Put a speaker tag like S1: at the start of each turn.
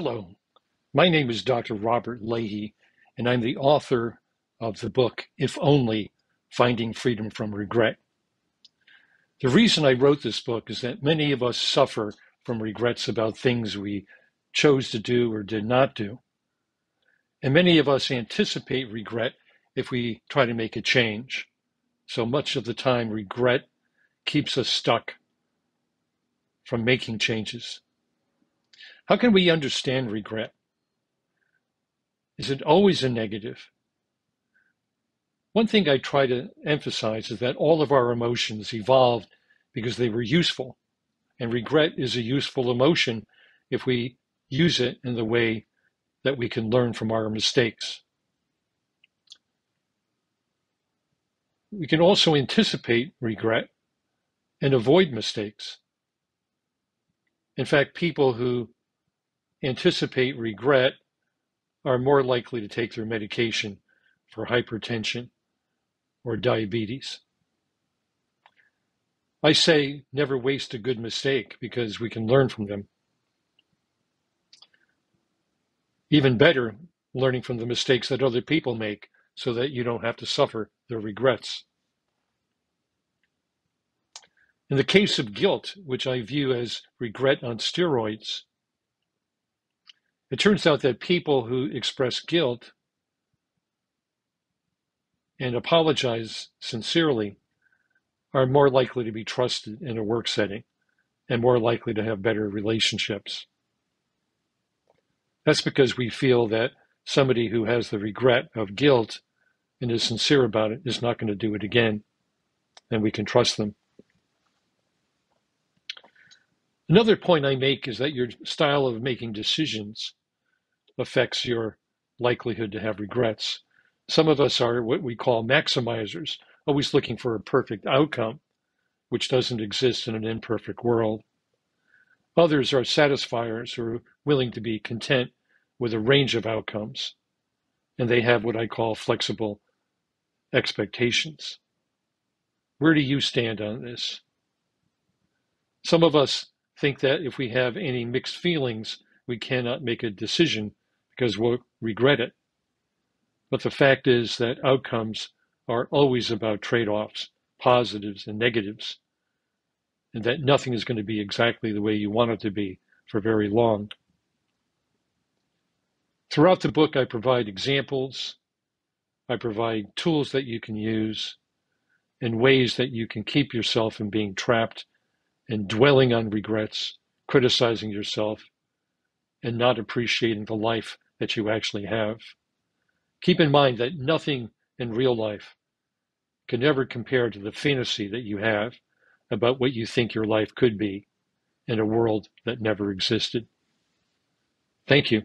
S1: Hello, my name is Dr. Robert Leahy, and I'm the author of the book, If Only, Finding Freedom from Regret. The reason I wrote this book is that many of us suffer from regrets about things we chose to do or did not do. And many of us anticipate regret if we try to make a change. So much of the time, regret keeps us stuck from making changes. How can we understand regret? Is it always a negative? One thing I try to emphasize is that all of our emotions evolved because they were useful, and regret is a useful emotion if we use it in the way that we can learn from our mistakes. We can also anticipate regret and avoid mistakes. In fact, people who anticipate regret are more likely to take their medication for hypertension or diabetes. I say never waste a good mistake because we can learn from them. Even better, learning from the mistakes that other people make so that you don't have to suffer their regrets. In the case of guilt, which I view as regret on steroids, it turns out that people who express guilt and apologize sincerely are more likely to be trusted in a work setting and more likely to have better relationships. That's because we feel that somebody who has the regret of guilt and is sincere about it is not going to do it again, and we can trust them. Another point I make is that your style of making decisions affects your likelihood to have regrets. Some of us are what we call maximizers, always looking for a perfect outcome, which doesn't exist in an imperfect world. Others are satisfiers who are willing to be content with a range of outcomes, and they have what I call flexible expectations. Where do you stand on this? Some of us think that if we have any mixed feelings, we cannot make a decision because we'll regret it. But the fact is that outcomes are always about trade-offs, positives and negatives, and that nothing is going to be exactly the way you want it to be for very long. Throughout the book, I provide examples, I provide tools that you can use, and ways that you can keep yourself from being trapped and dwelling on regrets, criticizing yourself, and not appreciating the life that you actually have. Keep in mind that nothing in real life can ever compare to the fantasy that you have about what you think your life could be in a world that never existed. Thank you.